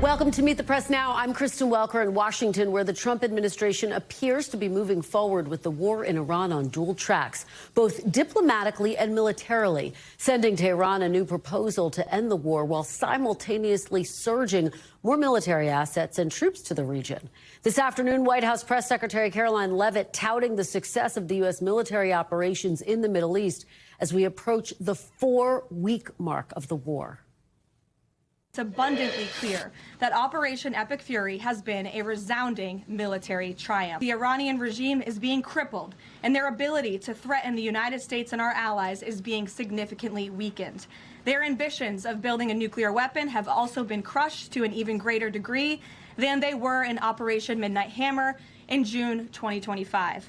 Welcome to Meet the Press Now. I'm Kristen Welker in Washington, where the Trump administration appears to be moving forward with the war in Iran on dual tracks, both diplomatically and militarily, sending Tehran a new proposal to end the war while simultaneously surging more military assets and troops to the region. This afternoon, White House Press Secretary Caroline Leavitt touting the success of the U.S. military operations in the Middle East as we approach the 4-week mark of the war. It's abundantly clear that Operation Epic Fury has been a resounding military triumph. The Iranian regime is being crippled, and their ability to threaten the United States and our allies is being significantly weakened. Their ambitions of building a nuclear weapon have also been crushed to an even greater degree than they were in Operation Midnight Hammer in June 2025.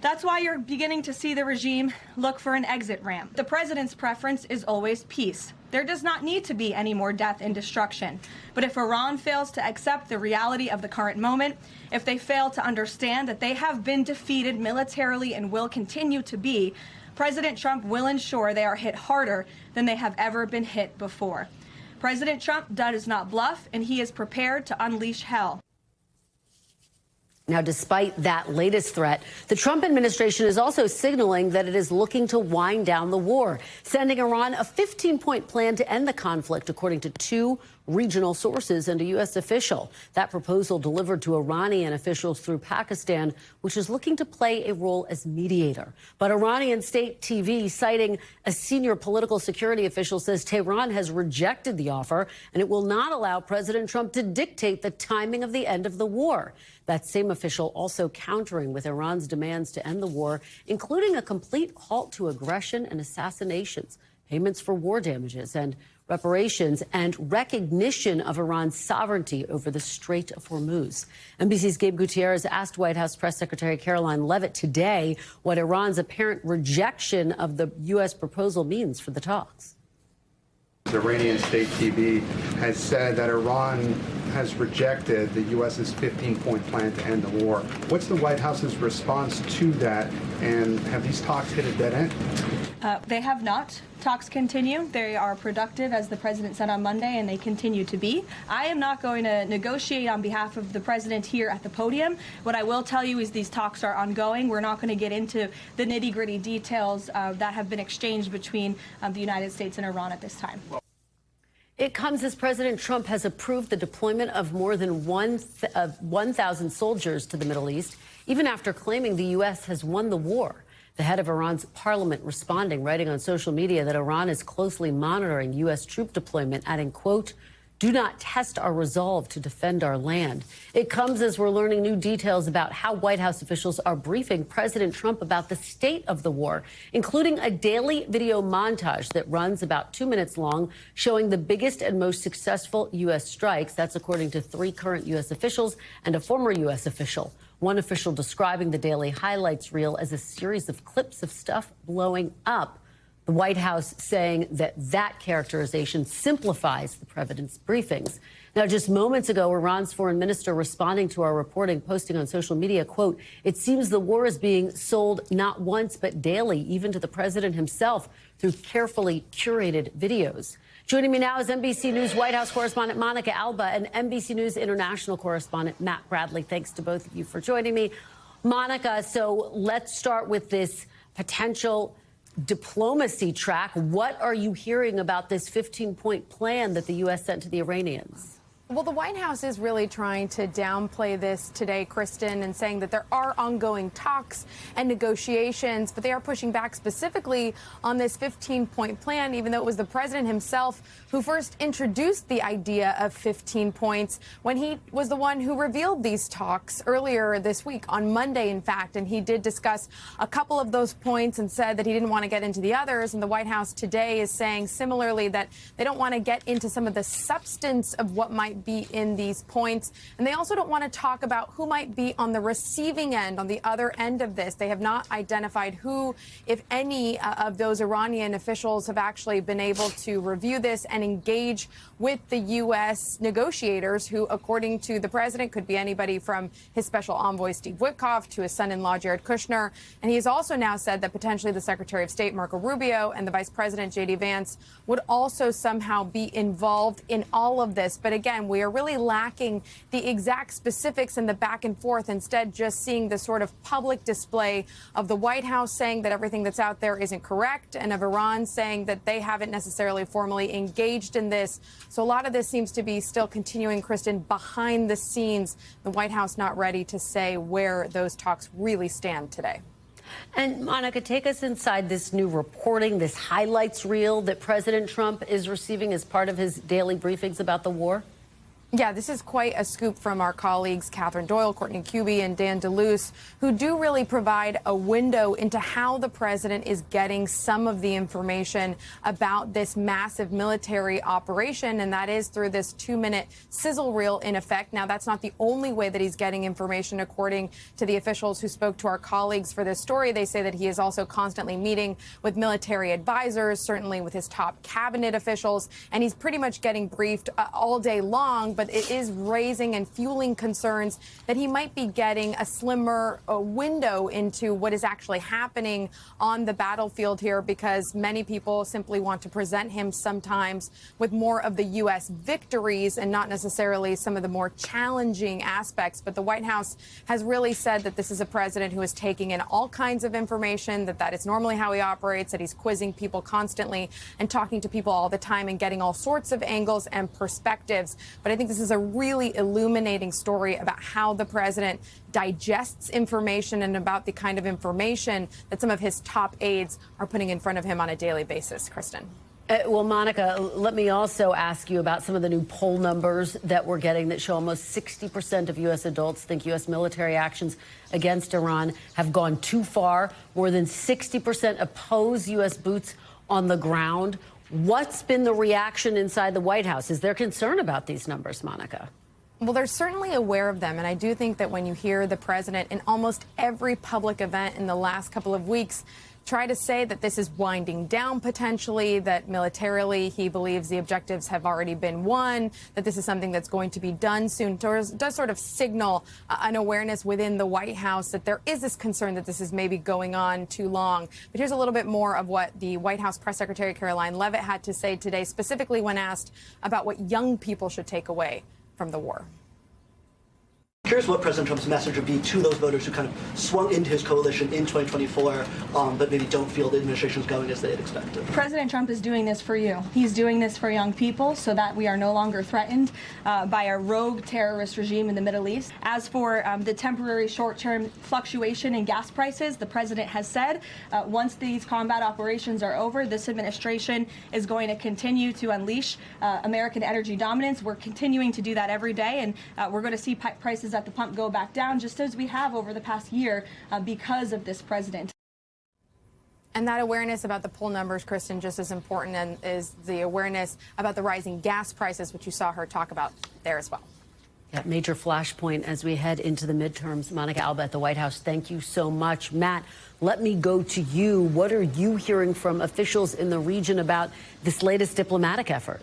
That's why you're beginning to see the regime look for an exit ramp. The president's preference is always peace. There does not need to be any more death and destruction. But if Iran fails to accept the reality of the current moment, if they fail to understand that they have been defeated militarily and will continue to be, President Trump will ensure they are hit harder than they have ever been hit before. President Trump does not bluff, and he is prepared to unleash hell. Now, despite that latest threat, the Trump administration is also signaling that it is looking to wind down the war, sending Iran a 15-point plan to end the conflict, according to 2 regional sources and a U.S. official. That proposal delivered to Iranian officials through Pakistan, which is looking to play a role as mediator. But Iranian state TV, citing a senior political security official, says Tehran has rejected the offer and it will not allow President Trump to dictate the timing of the end of the war. That same official also countering with Iran's demands to end the war, including a complete halt to aggression and assassinations, payments for war damages and reparations, and recognition of Iran's sovereignty over the Strait of Hormuz. NBC's Gabe Gutierrez asked White House Press Secretary Caroline Leavitt today what Iran's apparent rejection of the U.S. proposal means for the talks. Iranian state TV has said that Iran has rejected the U.S.'s 15-point plan to end the war. What's the White House's response to that, and have these talks hit a dead end? They have not. Talks continue. They are productive, as the president said on Monday, and they continue to be. I am not going to negotiate on behalf of the president here at the podium. What I will tell you is these talks are ongoing. We're not going to get into the nitty-gritty details that have been exchanged between the United States and Iran at this time. It comes as President Trump has approved the deployment of more than 1,000 soldiers to the Middle East, even after claiming the U.S. has won the war. The head of Iran's parliament responding, writing on social media that Iran is closely monitoring U.S. troop deployment, adding, quote, "Do not test our resolve to defend our land." It comes as we're learning new details about how White House officials are briefing President Trump about the state of the war, including a daily video montage that runs about 2 minutes long, showing the biggest and most successful U.S. strikes. That's according to 3 current U.S. officials and a former U.S. official. One official describing the daily highlights reel as a series of clips of stuff blowing up. The White House saying that that characterization simplifies the president's briefings. Now, just moments ago, Iran's foreign minister responding to our reporting, posting on social media, quote, "It seems the war is being sold not once but daily, even to the president himself, through carefully curated videos." Joining me now is NBC News White House correspondent Monica Alba and NBC News international correspondent Matt Bradley. Thanks to both of you for joining me. Monica, so let's start with this potential diplomacy track. What are you hearing about this 15-point plan that the U.S. sent to the Iranians? Well, the White House is really trying to downplay this today, Kristen, and saying that there are ongoing talks and negotiations, but they are pushing back specifically on this 15-point plan, even though it was the president himself who first introduced the idea of 15 points when he was the one who revealed these talks earlier this week, on Monday, in fact, and he did discuss a couple of those points and said that he didn't want to get into the others, and the White House today is saying similarly that they don't want to get into some of the substance of what might be in these points. And they also don't want to talk about who might be on the receiving end, on the other end of this. They have not identified who, if any, of those Iranian officials have actually been able to review this and engage with the U.S. negotiators, who, according to the president, could be anybody from his special envoy, Steve Witkoff, to his son-in-law, Jared Kushner. And he has also now said that potentially the Secretary of State, Marco Rubio, and the Vice President, J.D. Vance, would also somehow be involved in all of this. But again, time, we are really lacking the exact specifics and the back and forth, instead just seeing the sort of public display of the White House saying that everything that's out there isn't correct, and of Iran saying that they haven't necessarily formally engaged in this. So a lot of this seems to be still continuing, Kristen, behind the scenes. The White House not ready to say where those talks really stand today. And Monica, take us inside this new reporting, this highlights reel that President Trump is receiving as part of his daily briefings about the war. Yeah, this is quite a scoop from our colleagues Catherine Doyle, Courtney Cubie, and Dan DeLuce, who do really provide a window into how the president is getting some of the information about this massive military operation, and that is through this 2-minute sizzle reel in effect. Now, that's not the only way that he's getting information, according to the officials who spoke to our colleagues for this story. They say that he is also constantly meeting with military advisors, certainly with his top cabinet officials, and he's pretty much getting briefed all day long. But it is raising and fueling concerns that he might be getting a slimmer window into what is actually happening on the battlefield here, because many people simply want to present him sometimes with more of the U.S. victories and not necessarily some of the more challenging aspects. But the White House has really said that this is a president who is taking in all kinds of information, that is normally how he operates, that he's quizzing people constantly and talking to people all the time and getting all sorts of angles and perspectives. But I think this is a really illuminating story about how the president digests information and about the kind of information that some of his top aides are putting in front of him on a daily basis. Kristen. Well, Monica, let me also ask you about some of the new poll numbers that we're getting that show almost 60% of U.S. adults think U.S. military actions against Iran have gone too far. More than 60% oppose U.S. boots on the ground. What's been the reaction inside the White House? Is there concern about these numbers, Monica? Well, they're certainly aware of them. And I do think that when you hear the president in almost every public event in the last couple of weeks try to say that this is winding down potentially, that militarily he believes the objectives have already been won, that this is something that's going to be done soon, does sort of signal an awareness within the White House that there is this concern that this is maybe going on too long. But here's a little bit more of what the White House Press Secretary Caroline Leavitt had to say today, specifically when asked about what young people should take away from the war. Curious what President Trump's message would be to those voters who kind of swung into his coalition in 2024, but maybe don't feel the administration is going as they had expected. President Trump is doing this for you. He's doing this for young people so that we are no longer threatened by a rogue terrorist regime in the Middle East. As for the temporary short-term fluctuation in gas prices, the president has said once these combat operations are over, this administration is going to continue to unleash American energy dominance. We're continuing to do that every day, and we're going to see prices at the pump go back down, just as we have over the past year because of this president. And that awareness about the poll numbers, Kristen, just as important and is the awareness about the rising gas prices, which you saw her talk about there as well. Yeah, major flashpoint as we head into the midterms. Monica Alba at the White House, thank you so much. Matt, let me go to you. What are you hearing from officials in the region about this latest diplomatic effort?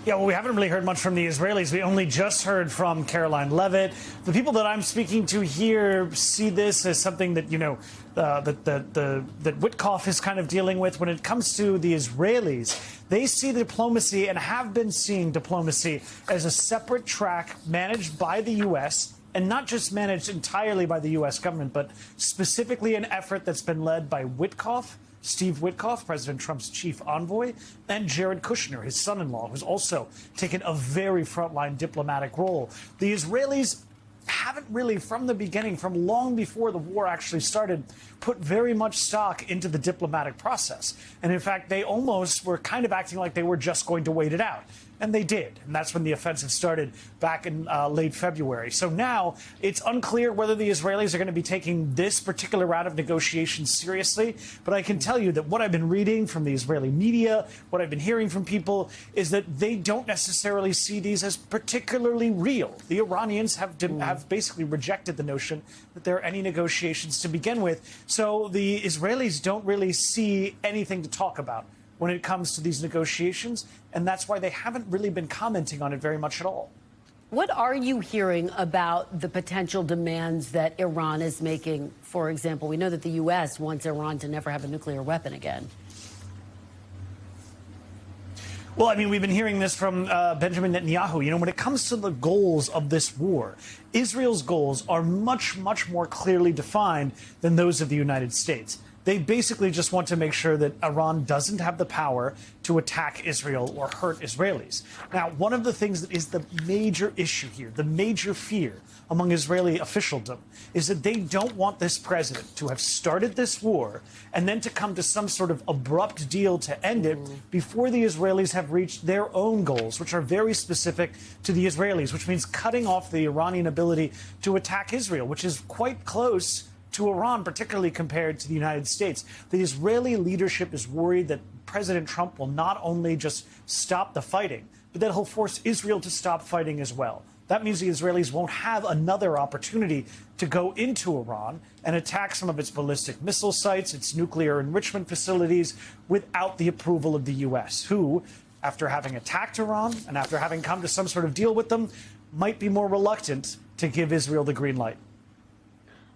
Yeah, well, we haven't really heard much from the Israelis. We only just heard from Caroline Leavitt. The people that I'm speaking to here see this as something that, you know, that Witkoff is kind of dealing with. When it comes to the Israelis, they see diplomacy and have been seeing diplomacy as a separate track managed by the U.S., and not just managed entirely by the U.S. government, but specifically an effort that's been led by Witkoff, Steve Witkoff, President Trump's chief envoy, and Jared Kushner, his son-in-law, who's also taken a very frontline diplomatic role. The Israelis haven't really, from the beginning, from long before the war actually started, put very much stock into the diplomatic process. And in fact, they almost were kind of acting like they were just going to wait it out. And they did. And that's when the offensive started back in late February. So now it's unclear whether the Israelis are going to be taking this particular round of negotiations seriously. But I can tell you that what I've been reading from the Israeli media, what I've been hearing from people, is that they don't necessarily see these as particularly real. The Iranians have basically rejected the notion that there are any negotiations to begin with. So the Israelis don't really see anything to talk about when it comes to these negotiations, and that's why they haven't really been commenting on it very much at all. What are you hearing about the potential demands that Iran is making? For example, we know that the U.S. wants Iran to never have a nuclear weapon again. Well, I mean, we've been hearing this from Benjamin Netanyahu. You know, when it comes to the goals of this war, Israel's goals are much, much more clearly defined than those of the United States. They basically just want to make sure that Iran doesn't have the power to attack Israel or hurt Israelis. Now, one of the things that is the major issue here, the major fear among Israeli officialdom, is that they don't want this president to have started this war and then to come to some sort of abrupt deal to end it before the Israelis have reached their own goals, which are very specific to the Israelis, which means cutting off the Iranian ability to attack Israel, which is quite close to Iran, particularly compared to the United States. The Israeli leadership is worried that President Trump will not only just stop the fighting, but that he'll force Israel to stop fighting as well. That means the Israelis won't have another opportunity to go into Iran and attack some of its ballistic missile sites, its nuclear enrichment facilities, without the approval of the U.S., who, after having attacked Iran and after having come to some sort of deal with them, might be more reluctant to give Israel the green light.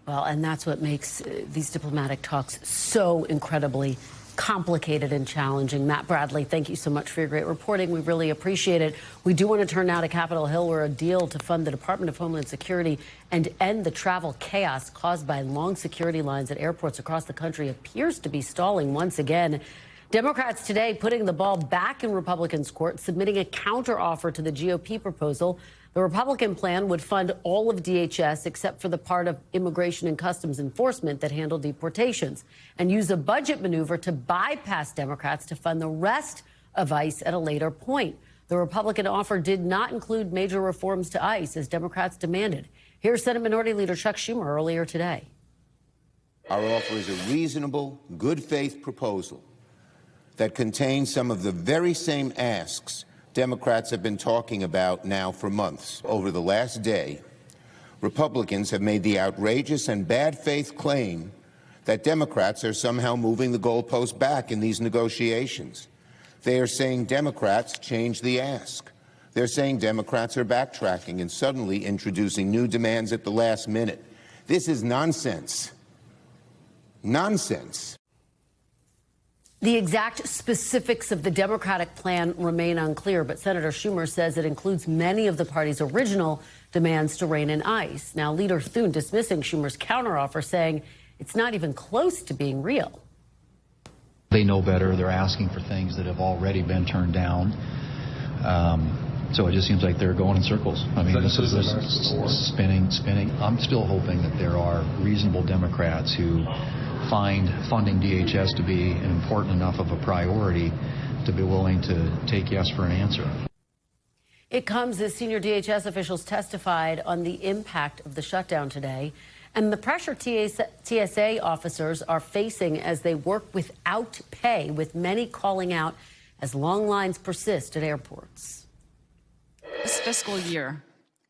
Well, and that's what makes these diplomatic talks so incredibly complicated and challenging. Matt Bradley, thank you so much for your great reporting. We really appreciate it. We do want to turn now to Capitol Hill, where a deal to fund the Department of Homeland Security and end the travel chaos caused by long security lines at airports across the country appears to be stalling once again. Democrats today putting the ball back in Republicans' court, submitting a counteroffer to the GOP proposal. The Republican plan would fund all of DHS except for the part of Immigration and Customs Enforcement that handled deportations, and use a budget maneuver to bypass Democrats to fund the rest of ICE at a later point. The Republican offer did not include major reforms to ICE, as Democrats demanded. Here's Senate Minority Leader Chuck Schumer earlier today. Our offer is a reasonable, good faith proposal that contains some of the very same asks Democrats have been talking about now for months. Over the last day, Republicans have made the outrageous and bad faith claim that Democrats are somehow moving the goalpost back in these negotiations. They are saying Democrats changed the ask. They're saying Democrats are backtracking and suddenly introducing new demands at the last minute. This is nonsense. Nonsense. The exact specifics of the Democratic plan remain unclear, but Senator Schumer says it includes many of the party's original demands to rein in ICE. Now, Leader Thune dismissing Schumer's counteroffer, saying it's not even close to being real. They know better. They're asking for things that have already been turned down. So it just seems like they're going in circles. I mean, this is spinning. I'm still hoping that there are reasonable Democrats who find funding DHS to be important enough of a priority to be willing to take yes for an answer. It comes as senior DHS officials testified on the impact of the shutdown today and the pressure TSA officers are facing as they work without pay, with many calling out as long lines persist at airports. This fiscal year,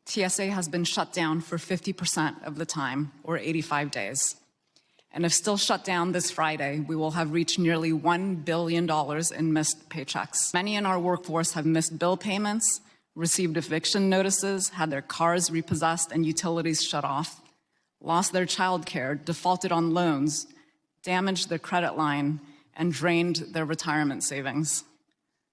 TSA has been shut down for 50% of the time, or 85 days. And if still shut down this Friday, we will have reached nearly $1 billion in missed paychecks. Many in our workforce have missed bill payments, received eviction notices, had their cars repossessed and utilities shut off, lost their child care, defaulted on loans, damaged their credit line, and drained their retirement savings.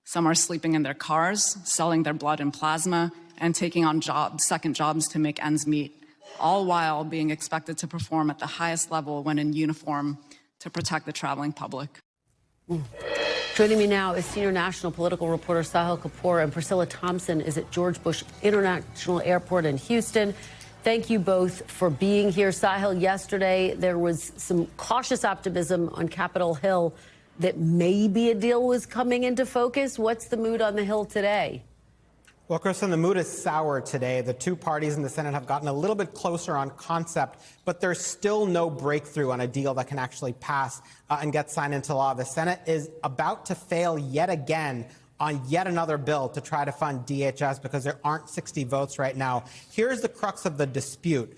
Some are sleeping in their cars, selling their blood and plasma, and taking on second jobs to make ends meet, all while being expected to perform at the highest level when in uniform to protect the traveling public. Joining me now is senior national political reporter Sahil Kapur, and Priscilla Thompson is at George Bush International Airport in Houston. Thank you both for being here. Sahil, yesterday there was some cautious optimism on Capitol Hill that maybe a deal was coming into focus. What's the mood on the Hill today? Well, Kristen, the mood is sour today. The two parties in the Senate have gotten a little bit closer on concept, but there's still no breakthrough on a deal that can actually pass and get signed into law. The Senate is about to fail yet again on yet another bill to try to fund DHS because there aren't 60 votes right now. Here's the crux of the dispute.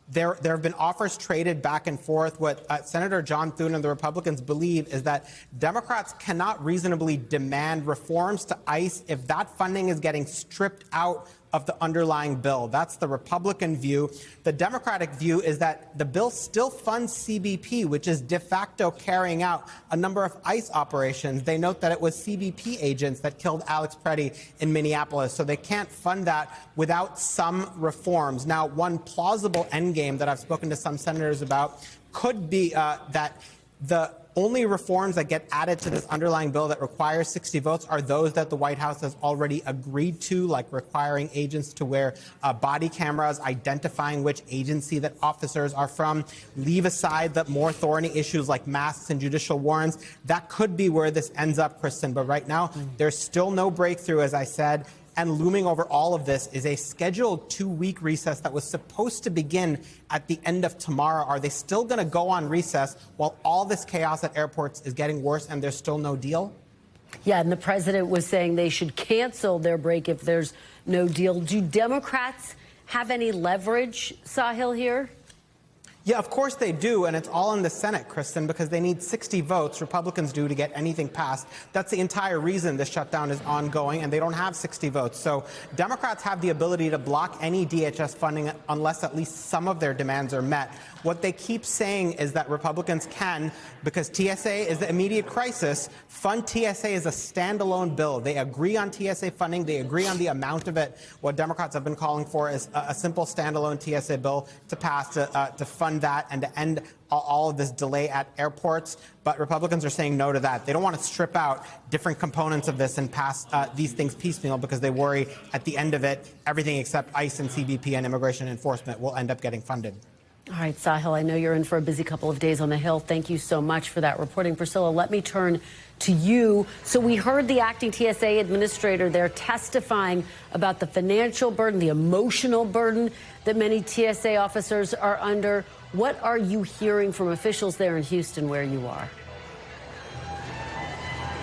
There have been offers traded back and forth. What Senator John Thune and the Republicans believe is that Democrats cannot reasonably demand reforms to ICE if that funding is getting stripped out of the underlying bill. That's the Republican view. The Democratic view is that the bill still funds CBP, which is de facto carrying out a number of ICE operations. They note that it was CBP agents that killed Alex Preddy in Minneapolis, so they can't fund that without some reforms. Now, one plausible endgame that I've spoken to some senators about could be that the only reforms that get added to this underlying bill that requires 60 votes are those that the White House has already agreed to, like requiring agents to wear body cameras, identifying which agency that officers are from, leave aside the more thorny issues like masks and judicial warrants. That could be where this ends up, Kristen. But right now, there's still no breakthrough, as I said. And looming over all of this is a scheduled 2-week recess that was supposed to begin at the end of tomorrow. Are they still going to go on recess while all this chaos at airports is getting worse and there's still no deal? Yeah, and the president was saying they should cancel their break if there's no deal. Do Democrats have any leverage, Sahil, here? Yeah, of course they do, and it's all in the Senate, Kristen, because they need 60 votes, Republicans do, to get anything passed. That's the entire reason this shutdown is ongoing, and they don't have 60 votes. So Democrats have the ability to block any DHS funding unless at least some of their demands are met. What they keep saying is that Republicans can, because TSA is the immediate crisis, fund TSA as a standalone bill. They agree on TSA funding. They agree on the amount of it. What Democrats have been calling for is a simple standalone TSA bill to pass to fund that and to end all of this delay at airports. But Republicans are saying no to that. They don't want to strip out different components of this and pass these things piecemeal because they worry at the end of it, everything except ICE and CBP and immigration enforcement will end up getting funded. All right, Sahil, I know you're in for a busy couple of days on the Hill. Thank you so much for that reporting. Priscilla, let me turn to you. So we heard the acting TSA administrator there testifying about the financial burden, the emotional burden that many TSA officers are under. What are you hearing from officials there in Houston where you are?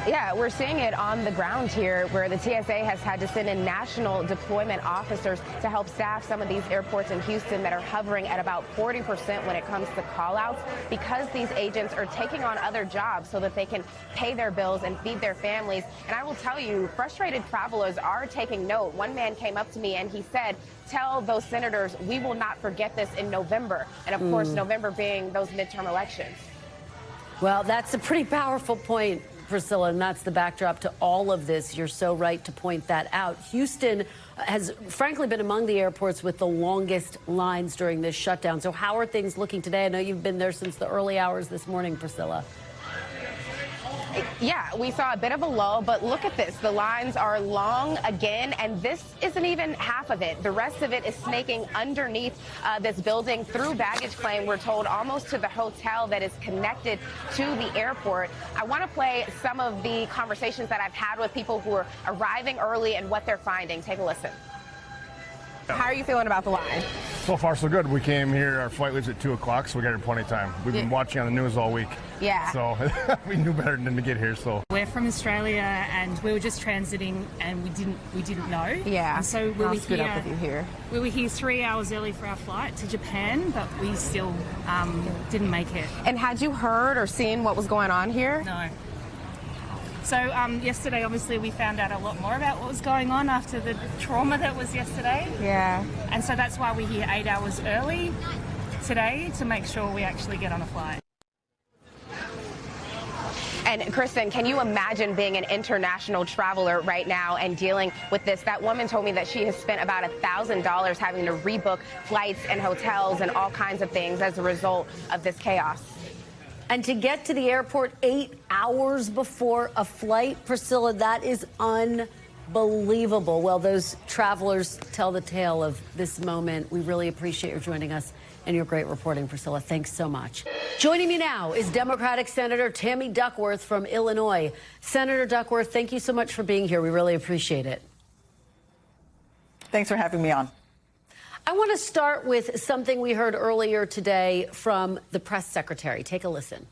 Yeah, we're seeing it on the ground here where the TSA has had to send in national deployment officers to help staff some of these airports in Houston that are hovering at about 40% when it comes to call-outs because these agents are taking on other jobs so that they can pay their bills and feed their families. And I will tell you, frustrated travelers are taking note. One man came up to me and he said, tell those senators we will not forget this in November. And of course, November being those midterm elections. Well, that's a pretty powerful point, Priscilla, and that's the backdrop to all of this. You're so right to point that out. Houston has frankly been among the airports with the longest lines during this shutdown. So how are things looking today? I know you've been there since the early hours this morning, Priscilla. Yeah, we saw a bit of a lull, but look at this. The lines are long again, and this isn't even half of it. The rest of it is snaking underneath this building through baggage claim, we're told, almost to the hotel that is connected to the airport. I want to play some of the conversations that I've had with people who are arriving early and what they're finding. Take a listen. How are you feeling about the line? So far, so good. We came here, our flight leaves at 2 o'clock, so we got here plenty of time. We've been watching on the news all week. Yeah. So we knew better than to get here, so. We're from Australia and we were just transiting and we didn't know. Yeah. And so we I'll scoot up with you here. We were here 3 hours early for our flight to Japan, but we still didn't make it. And had you heard or seen what was going on here? No. So yesterday, obviously, we found out a lot more about what was going on after the trauma that was yesterday. Yeah. And so that's why we're here 8 hours early today to make sure we actually get on a flight. And Kristen, can you imagine being an international traveler right now and dealing with this? That woman told me that she has spent about $1,000 having to rebook flights and hotels and all kinds of things as a result of this chaos. And to get to the airport 8 hours before a flight, Priscilla, that is unbelievable. Well, those travelers tell the tale of this moment. We really appreciate your joining us and your great reporting, Priscilla. Thanks so much. Joining me now is Democratic Senator Tammy Duckworth from Illinois. Senator Duckworth, thank you so much for being here. We really appreciate it. Thanks for having me on. I want to start with something we heard earlier today from the press secretary. Take a listen.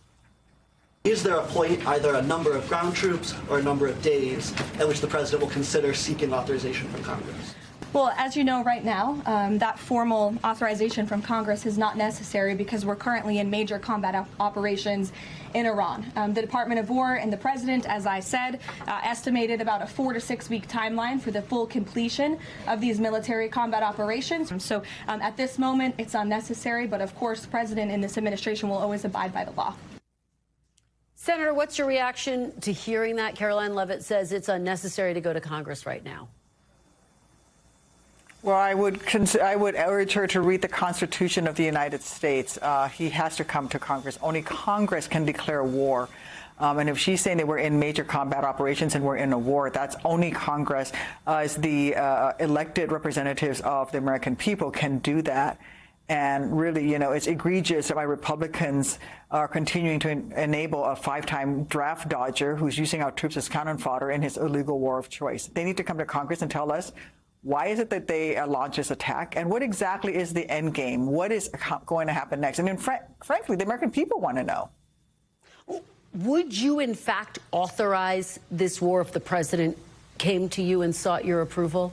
Is there a point, either a number of ground troops or a number of days, at which the president will consider seeking authorization from Congress? Well, as you know right now, that formal authorization from Congress is not necessary because we're currently in major combat operations in Iran. The Department of War and the President, as I said, estimated about a 4 to 6 week timeline for the full completion of these military combat operations. So at this moment, it's unnecessary, but of course, the President and this administration will always abide by the law. Senator, what's your reaction to hearing that? Caroline Leavitt says it's unnecessary to go to Congress right now. Well, I would urge her to read the Constitution of the United States. He has to come to Congress. Only Congress can declare war. And if she's saying that we're in major combat operations and we're in a war, that's only Congress, as the elected representatives of the American people, can do that. And really, you know, it's egregious that my Republicans are continuing to enable a 5-time draft dodger who's using our troops as cannon fodder in his illegal war of choice. They need to come to Congress and tell us, why is it that they launch this attack? And what exactly is the end game? What is going to happen next? And frankly, the American people want to know. Would you, in fact, authorize this war if the president came to you and sought your approval?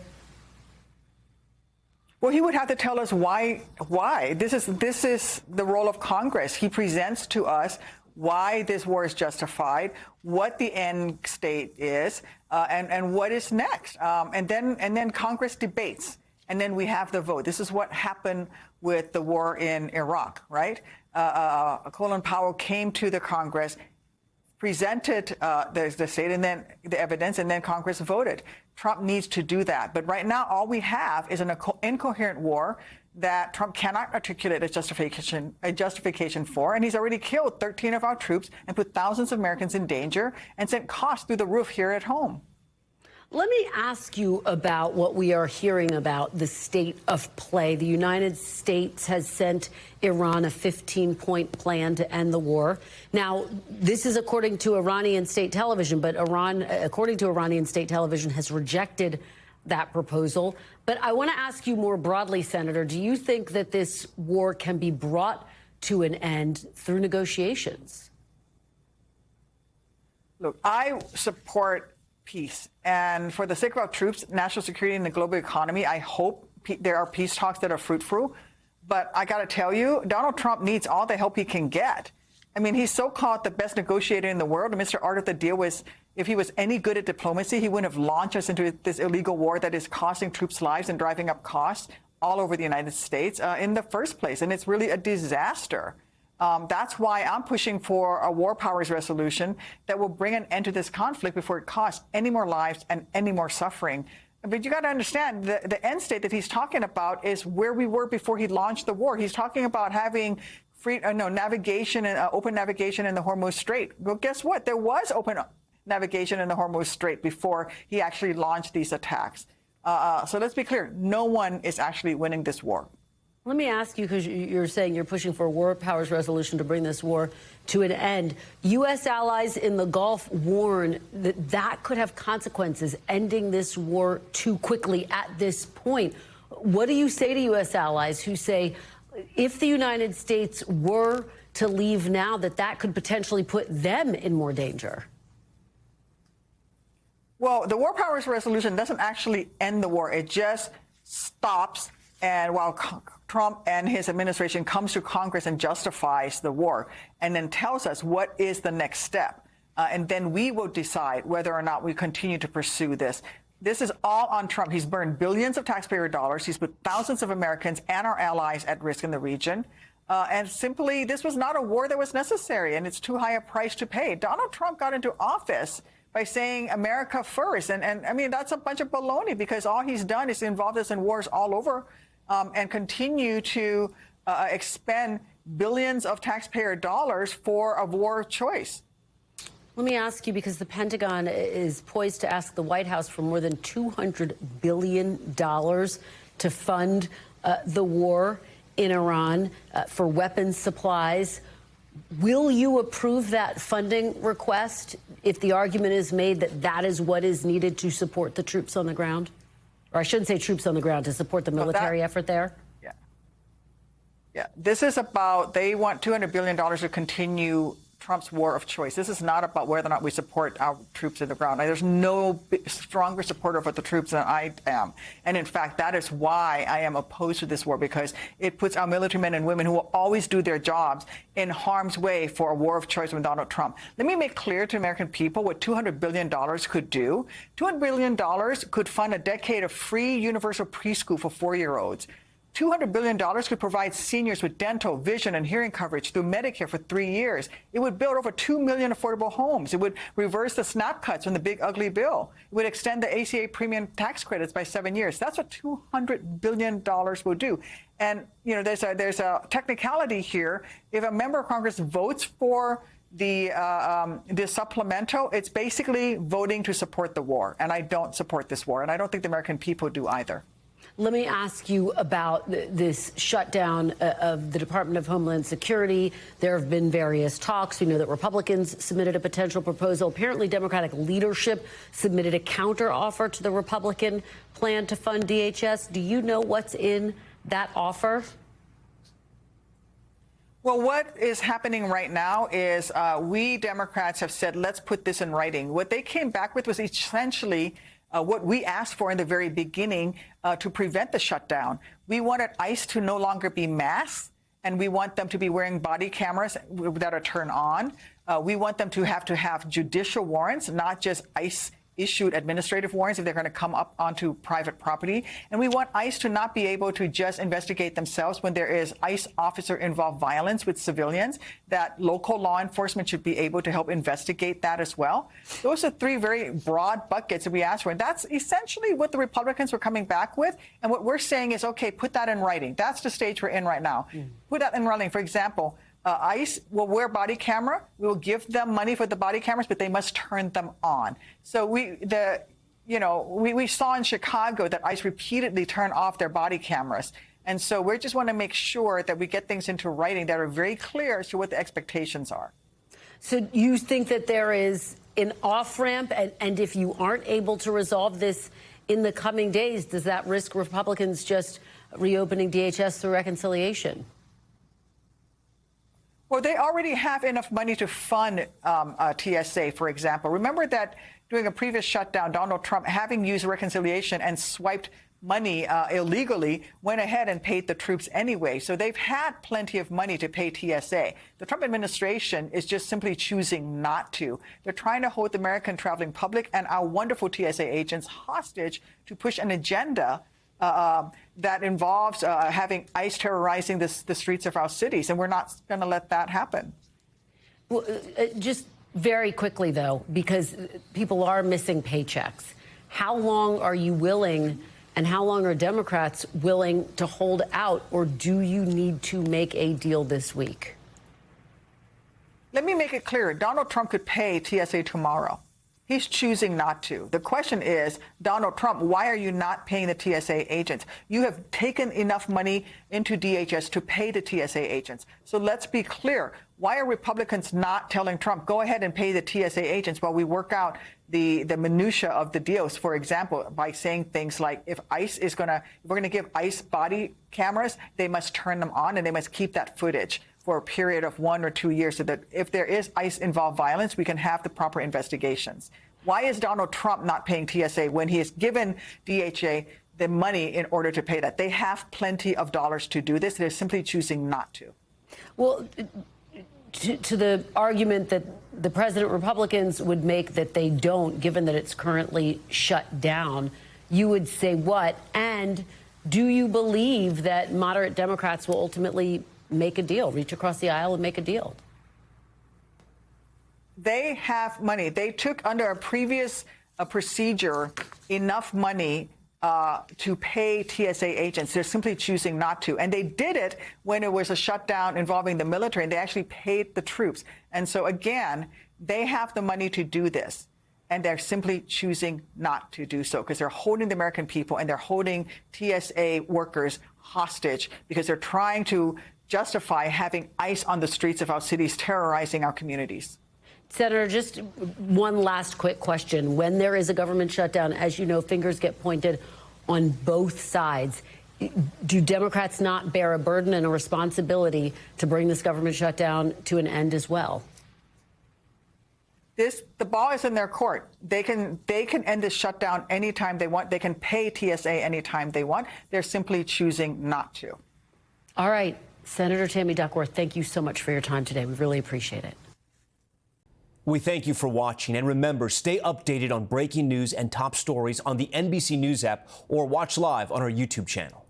Well, he would have to tell us why. This is the role of Congress. He presents to us why this war is justified, what the end state is, and what is next. And then Congress debates, and then we have the vote. This is what happened with the war in Iraq, right? Colin Powell came to the Congress, presented the state and then the evidence, and then Congress voted. Trump needs to do that. But right now, all we have is an incoherent war that Trump cannot articulate a justification for, and he's already killed 13 of our troops and put thousands of Americans in danger and sent costs through the roof here at home. Let me ask you about what we are hearing about the state of play. The United States has sent Iran a 15-point plan to end the war. Now, this is according to Iranian state television, but Iran, according to Iranian state television, has rejected that proposal. But I want to ask you more broadly, Senator, do you think that this war can be brought to an end through negotiations? Look, I support peace. And for the sake of our troops, national security, and the global economy, I hope there are peace talks that are fruitful. But I got to tell you, Donald Trump needs all the help he can get. I mean, he's so-called the best negotiator in the world. And Mr. Art of the deal was, if he was any good at diplomacy, he wouldn't have launched us into this illegal war that is costing troops lives and driving up costs all over the United States in the first place. And it's really a disaster. That's why I'm pushing for a war powers resolution that will bring an end to this conflict before it costs any more lives and any more suffering. But you got to understand, the end state that he's talking about is where we were before he launched the war. He's talking about having navigation and open navigation in the Hormuz Strait. Well, guess what? There was open navigation in the Hormuz Strait before he actually launched these attacks. So let's be clear. No one is actually winning this war. Let me ask you, because you're saying you're pushing for a war powers resolution to bring this war to an end. U.S. allies in the Gulf warn that that could have consequences, ending this war too quickly at this point. What do you say to U.S. allies who say, if the United States were to leave now, that could potentially put them in more danger? Well, the war powers resolution doesn't actually end the war. It just stops. And while Trump and his administration comes to Congress and justifies the war and then tells us what is the next step, and then we will decide whether or not we continue to pursue this. This is all on Trump. He's burned billions of taxpayer dollars. He's put thousands of Americans and our allies at risk in the region. And simply, this was not a war that was necessary, and it's too high a price to pay. Donald Trump got into office by saying America first. And I mean, that's a bunch of baloney, because all he's done is involve us in wars all over and continue to expend billions of taxpayer dollars for a war of choice. Let me ask you, because the Pentagon is poised to ask the White House for more than $200 billion to fund the war in Iran for weapons supplies. Will you approve that funding request if the argument is made that that is what is needed to support the troops on the ground? Or I shouldn't say troops on the ground, to support the military effort there? Yeah. This is about, they want $200 billion to continue Trump's war of choice. This is not about whether or not we support our troops in the ground. There's no stronger supporter of the troops than I am. And in fact, that is why I am opposed to this war, because it puts our military men and women who will always do their jobs in harm's way for a war of choice with Donald Trump. Let me make clear to American people what $200 billion could do. $200 billion could fund a decade of free universal preschool for 4-year-olds. $200 billion could provide seniors with dental, vision, and hearing coverage through Medicare for 3 years. It would build over 2 million affordable homes. It would reverse the SNAP cuts from the big ugly bill. It would extend the ACA premium tax credits by 7 years. That's what $200 billion will do. And, you know, there's a technicality here. If a member of Congress votes for the supplemental, it's basically voting to support the war. And I don't support this war. And I don't think the American people do either. Let me ask you about this shutdown of the Department of Homeland Security. There have been various talks. We know that Republicans submitted a potential proposal. Apparently, Democratic leadership submitted a counteroffer to the Republican plan to fund DHS. Do you know what's in that offer? Well, what is happening right now is we Democrats have said, let's put this in writing. What they came back with was essentially what we asked for in the very beginning to prevent the shutdown. We wanted ICE to no longer be masked, and we want them to be wearing body cameras that are turned on. We want them to have judicial warrants, not just ICE issued administrative warrants if they're going to come up onto private property. And we want ICE to not be able to just investigate themselves when there is ICE officer-involved violence with civilians, that local law enforcement should be able to help investigate that as well. Those are 3 very broad buckets that we asked for. And that's essentially what the Republicans were coming back with. And what we're saying is, OK, put that in writing. That's the stage we're in right now. Put that in writing. For example, ICE will wear body camera. We will give them money for the body cameras, but they must turn them on. So we saw in Chicago that ICE repeatedly turned off their body cameras. And so we just want to make sure that we get things into writing that are very clear as to what the expectations are. So you think that there is an off-ramp, and if you aren't able to resolve this in the coming days, does that risk Republicans just reopening DHS through reconciliation? Well, they already have enough money to fund TSA, for example. Remember that during a previous shutdown, Donald Trump, having used reconciliation and swiped money illegally, went ahead and paid the troops anyway. So they've had plenty of money to pay TSA. The Trump administration is just simply choosing not to. They're trying to hold the American traveling public and our wonderful TSA agents hostage to push an agenda that involves having ICE terrorizing the streets of our cities, and we're not going to let that happen. Well, just very quickly, though, because people are missing paychecks, how long are you willing, and how long are Democrats willing to hold out, or do you need to make a deal this week? Let me make it clear. Donald Trump could pay TSA tomorrow. He's choosing not to. The question is, Donald Trump, why are you not paying the TSA agents? You have taken enough money into DHS to pay the TSA agents. So let's be clear. Why are Republicans not telling Trump, go ahead and pay the TSA agents while we work out the minutia of the deals? For example, by saying things like, if we're going to give ICE body cameras, they must turn them on and they must keep that footage for a period of 1 or 2 years so that if there is ICE-involved violence, we can have the proper investigations. Why is Donald Trump not paying TSA when he has given DHA the money in order to pay that? They have plenty of dollars to do this. They're simply choosing not to. Well, to the argument that the president Republicans would make that they don't, given that it's currently shut down, you would say what? And do you believe that moderate Democrats will ultimately make a deal, reach across the aisle and make a deal? They have money. They took under a previous procedure enough money to pay TSA agents. They're simply choosing not to. And they did it when it was a shutdown involving the military, and they actually paid the troops. And so, again, they have the money to do this, and they're simply choosing not to do so because they're holding the American people and they're holding TSA workers hostage because they're trying to justify having ICE on the streets of our cities terrorizing our communities. Senator, just one last quick question. When there is a government shutdown, as you know, fingers get pointed on both sides. Do Democrats not bear a burden and a responsibility to bring this government shutdown to an end as well? The ball is in their court. They can end this shutdown anytime they want. They can pay TSA anytime they want. They're simply choosing not to. All right, Senator Tammy Duckworth, thank you so much for your time today. We really appreciate it. We thank you for watching, and remember, stay updated on breaking news and top stories on the NBC News app or watch live on our YouTube channel.